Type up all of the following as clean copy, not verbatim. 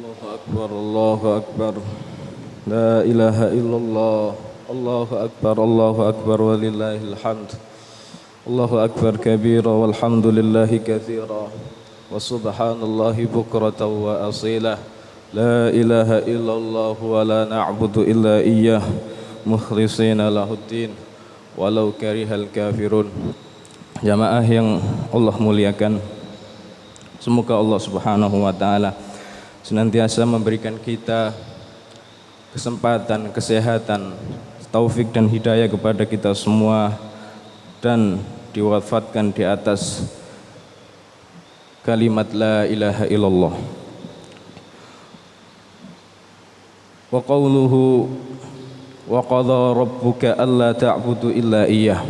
الله أكبر الله أكبر لا إله إلا الله الله أكبر الله أكبر ولله الحمد الله أكبر كبيرا والحمد لله كثيرا وسبحان الله بكرة وأصيلا لا إله إلا الله ولا نعبد إلا إياه مخلصين له الدين walau karihal kafirun. Jamaah yang Allah muliakan, semoga Allah Subhanahu wa taala senantiasa memberikan kita kesempatan, kesehatan, taufik dan hidayah kepada kita semua, dan diwafatkan di atas kalimat la ilaha illallah. Wa qawluhu wa qadha rabbuka alla ta'budu illa iyyah.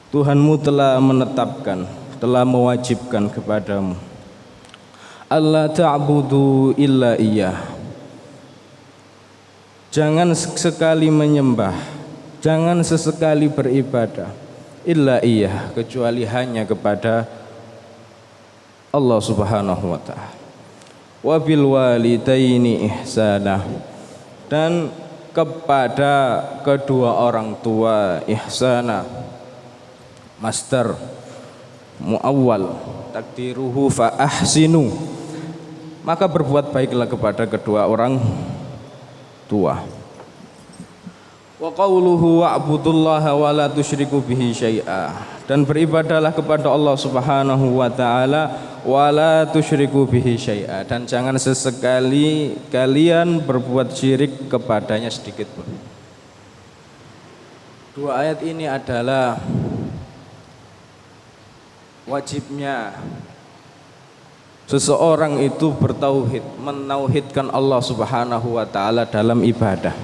Tuhanmu telah menetapkan, telah mewajibkan kepadamu alla ta'budu illa iyyah. Jangan sekali menyembah, jangan sesekali beribadah illa iyyah, kecuali hanya kepada Allah Subhanahu wa taala. Wa bil walidaini ihsana, dan kepada kedua orang tua ihsana. Masdar muawwal takdiruhu fa ahsinu, maka berbuat baiklah kepada kedua orang tua. Wa qawluhu wa'budullaha wa la tusyriku bihi syai'a, dan beribadahlah kepada Allah Subhanahu wa taala wa la tusyriku bihi syai'a, dan jangan sesekali kalian berbuat syirik kepadanya sedikit pun. Dua ayat ini adalah wajibnya seseorang itu bertauhid, menauhidkan Allah Subhanahu wa taala dalam ibadah.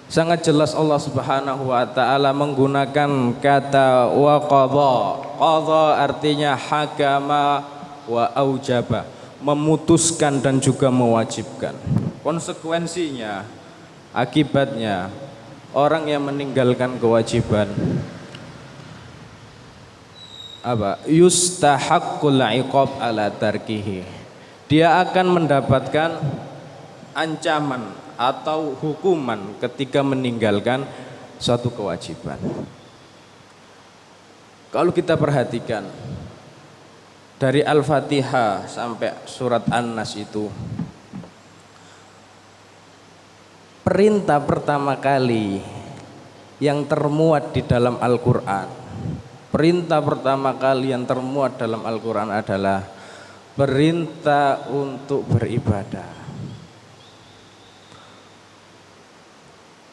Sangat jelas Allah Subhanahu wa taala menggunakan kata wa qadha. Qadha artinya hakama wa aujaba, memutuskan dan juga mewajibkan. Konsekuensinya, akibatnya, orang yang meninggalkan kewajiban apa? Yustahaqqul iqab ala tarkihi. Dia akan mendapatkan ancaman atau hukuman ketika meninggalkan suatu kewajiban. Kalau kita perhatikan dari Al-Fatihah sampai surat An-Nas itu, perintah pertama kali yang termuat di dalam Al-Quran, perintah pertama kali yang termuat dalam Al-Quran adalah perintah untuk beribadah.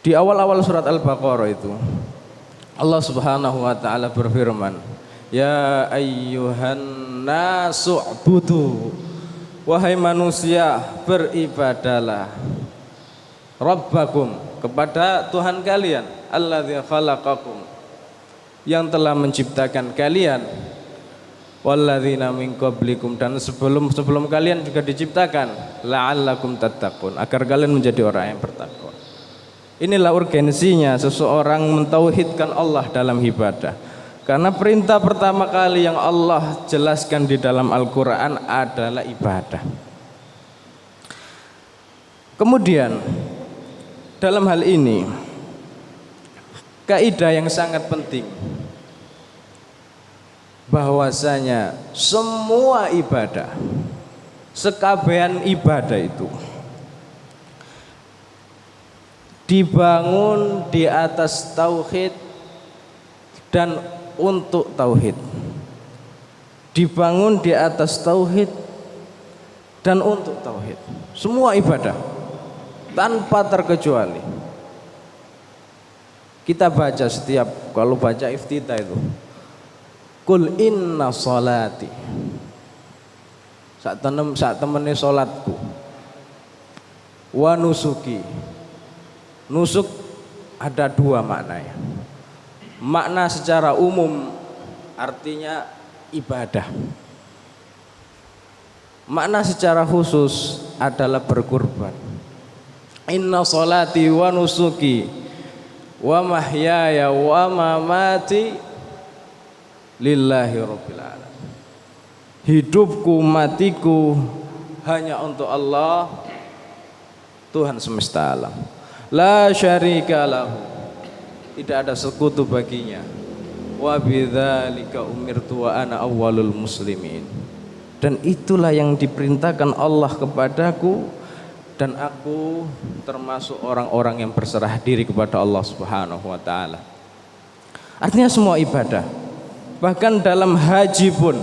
Di awal-awal surat Al-Baqarah itu Allah Subhanahu wa taala berfirman, ya ayyuhan nasu'budu, wahai manusia beribadalah, rabbakum, kepada Tuhan kalian, alladzi khalaqakum, yang telah menciptakan kalian, walladzina min qablikum, dan sebelum kalian juga diciptakan, la'allakum tattaqun, agar kalian menjadi orang yang bertakwa. Inilah urgensinya seseorang mentauhidkan Allah dalam ibadah. Karena perintah pertama kali yang Allah jelaskan di dalam Al-Quran adalah ibadah. Kemudian dalam hal ini kaidah yang sangat penting, bahwasanya semua ibadah, sekabehan ibadah itu dibangun di atas tauhid dan untuk tauhid. Dibangun di atas tauhid dan untuk tauhid. Semua ibadah tanpa terkecuali. Kita baca setiap, kalau baca iftitah itu, Qul inna sholati, saat temene sholatku, wa nusuki. Nusuk ada dua maknanya. Makna secara umum artinya ibadah. Makna secara khusus adalah berkurban. Inna sholati wa nusuki wa mahyaya wa mamati lillahi rabbil alamin. hidupku, matiku hanya untuk Allah, Tuhan semesta alam. La syarika lahu, tidak ada sekutu baginya. Wa bidzalika umirtu wa ana awwalul muslimin. Dan itulah yang diperintahkan Allah kepadaku, dan aku termasuk orang-orang yang berserah diri kepada Allah Subhanahu wa taala. Artinya semua ibadah, bahkan dalam haji pun,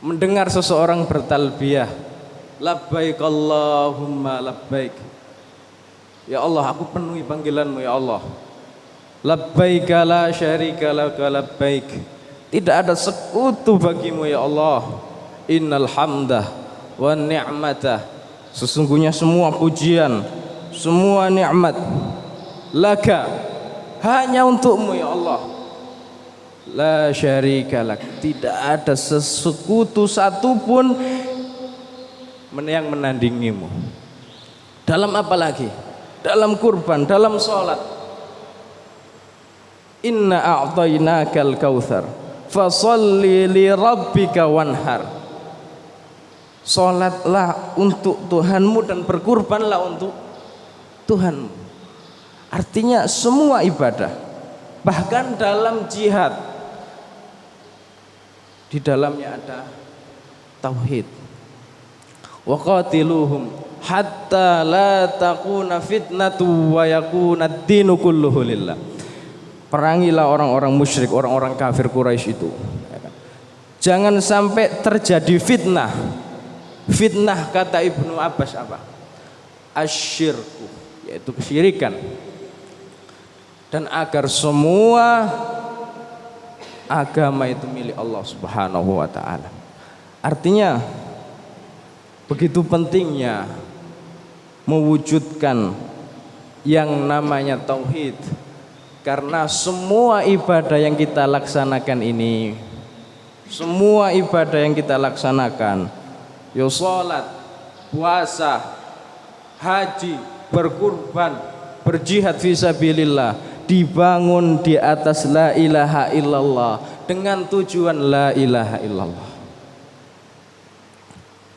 mendengar seseorang bertalbiyah, labbaik Allahumma labbaik, ya Allah aku penuhi panggilanmu ya Allah, labbaik la syarika laka labbaik, tidak ada sekutu bagimu ya Allah, innal hamdah wa ni'matah, sesungguhnya semua pujian, semua nikmat, laka, hanya untukmu ya Allah, la syarika lak, tidak ada sekutu satupun yang menandingimu. Dalam apa lagi? Dalam kurban, dalam sholat. Inna a'tainakal kautsar fasholli li rabbika wanhar. Sholatlah untuk Tuhanmu dan berkurbanlah untuk Tuhanmu. Artinya semua ibadah, bahkan dalam jihad, di dalamnya ada tauhid. Wa qatiluhum hatta la takuna fitnatu wa yakuna ad-dinu kulluhu lillah. Perangilah orang-orang musyrik, orang-orang kafir Quraisy itu. Jangan sampai terjadi fitnah. Fitnah kata Ibnu Abbas apa? Asyirku, yaitu kesyirikan. Dan agar semua agama itu milik Allah Subhanahu wa taala. Artinya begitu pentingnya mewujudkan yang namanya tauhid, karena semua ibadah yang kita laksanakan ini, semua ibadah yang kita laksanakan, ya salat, puasa, haji, berkurban, berjihad fisabilillah, dibangun di atas la ilaha illallah, dengan tujuan la ilaha illallah.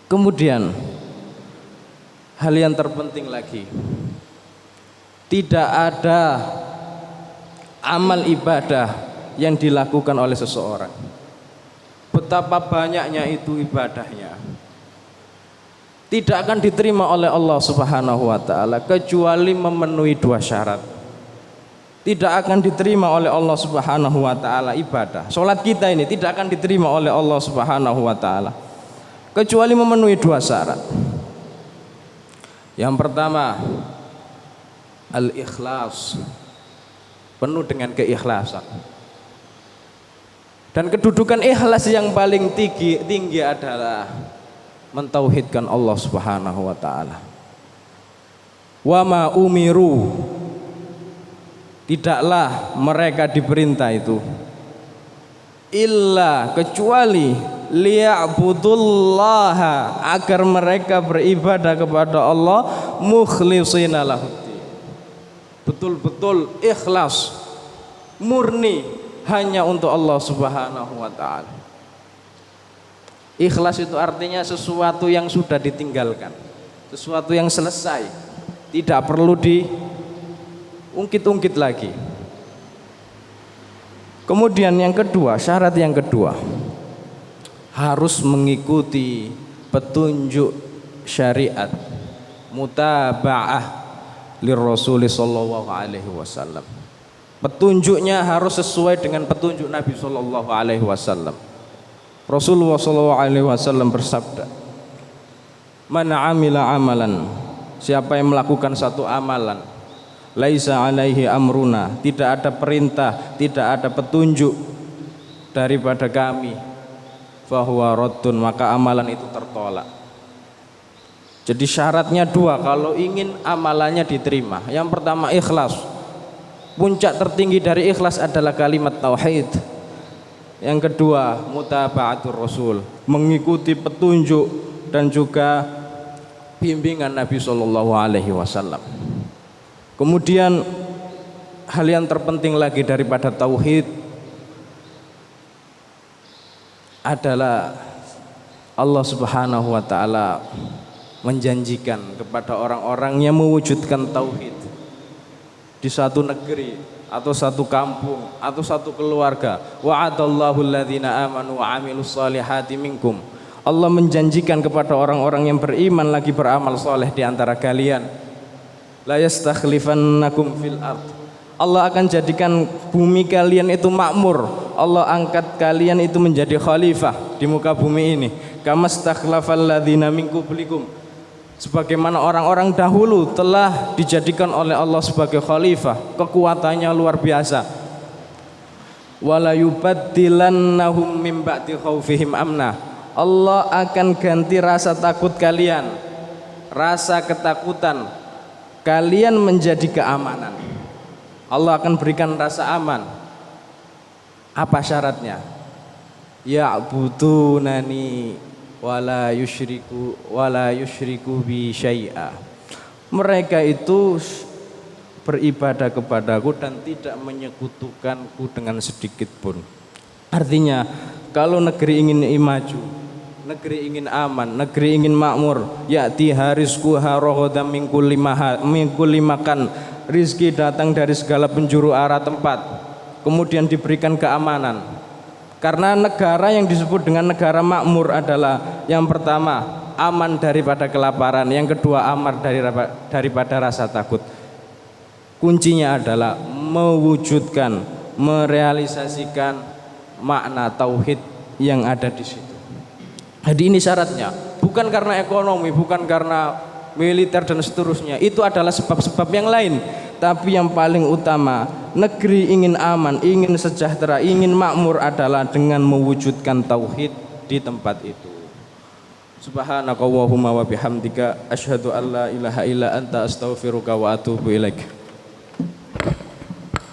Kemudian hal yang terpenting lagi, tidak ada amal ibadah yang dilakukan oleh seseorang, betapa banyaknya itu ibadahnya, tidak akan diterima oleh Allah Subhanahu wa taala kecuali memenuhi dua syarat. Tidak akan diterima oleh Allah Subhanahu wa taala ibadah. Salat kita ini tidak akan diterima oleh Allah Subhanahu wa taala kecuali memenuhi dua syarat. Yang pertama, al-ikhlas, penuh dengan keikhlasan. Dan kedudukan ikhlas yang paling tinggi adalah mentauhidkan Allah Subhanahu wa taala. Wa ma umiru, tidaklah mereka diperintah itu illa kecuali liya'budullaha, agar mereka beribadah kepada Allah mukhlishina lahuddin, betul-betul ikhlas, murni hanya untuk Allah Subhanahu wa taala. Ikhlas itu artinya sesuatu yang sudah ditinggalkan, sesuatu yang selesai, tidak perlu diungkit-ungkit lagi. Kemudian yang kedua, syarat yang kedua, harus mengikuti petunjuk syariat, mutaba'ah lirrasul sallallahu alaihi wasallam. Petunjuknya harus sesuai dengan petunjuk Nabi sallallahu alaihi wasallam. Rasulullah sallallahu alaihi wasallam bersabda, "Man 'amila amalan", siapa yang melakukan satu amalan, laisa alaihi amruna, tidak ada perintah, tidak ada petunjuk daripada kami, fahuwa raddun, maka amalan itu tertolak. Jadi syaratnya dua kalau ingin amalannya diterima. Yang pertama ikhlas. Puncak tertinggi dari ikhlas adalah kalimat tauhid. Yang kedua mutaba'atur rasul, mengikuti petunjuk dan juga bimbingan Nabi sallallahu alaihi wasallam. Kemudian hal yang terpenting lagi daripada tauhid, adalah Allah Subhanahu wa taala menjanjikan kepada orang-orang yang mewujudkan tauhid di satu negeri atau satu kampung atau satu keluarga. Wa'adallahu alladzina amanu wa 'amilus solihati minkum. Allah menjanjikan kepada orang-orang yang beriman lagi beramal soleh di antara kalian. La yastakhlifannakum fil ard. Allah akan jadikan bumi kalian itu makmur. Allah angkat kalian itu menjadi khalifah di muka bumi ini. Kama stakhlafal ladzina min qablikum. Sebagaimana orang-orang dahulu telah dijadikan oleh Allah sebagai khalifah, kekuatannya luar biasa. Wala yubaddilannahum min ba'di khaufihim amna. Allah akan ganti rasa takut kalian, rasa ketakutan kalian menjadi keamanan. Allah akan berikan rasa aman. Apa syaratnya? Ya'budunani wala yusyriku bi syai'a. Mereka itu beribadah kepadaku dan tidak menyekutukanku dengan sedikit pun. Artinya kalau negeri ingin maju, negeri ingin aman, negeri ingin makmur, ya'ti harizquha raghadan min kulli makan, rizki datang dari segala penjuru arah tempat, kemudian diberikan keamanan. Karena negara yang disebut dengan negara makmur adalah yang pertama aman daripada kelaparan, yang kedua aman daripada rasa takut. Kuncinya adalah mewujudkan, merealisasikan makna tauhid yang ada di situ. Jadi ini syaratnya, bukan karena ekonomi, bukan karena militer dan seterusnya. Itu adalah sebab-sebab yang lain. Tapi yang paling utama, negeri ingin aman, ingin sejahtera, ingin makmur adalah dengan mewujudkan tauhid di tempat itu. Subhanakallahumma wa bihamdika asyhadu an la ilaha illa anta astaghfiruka wa atubu ilaik.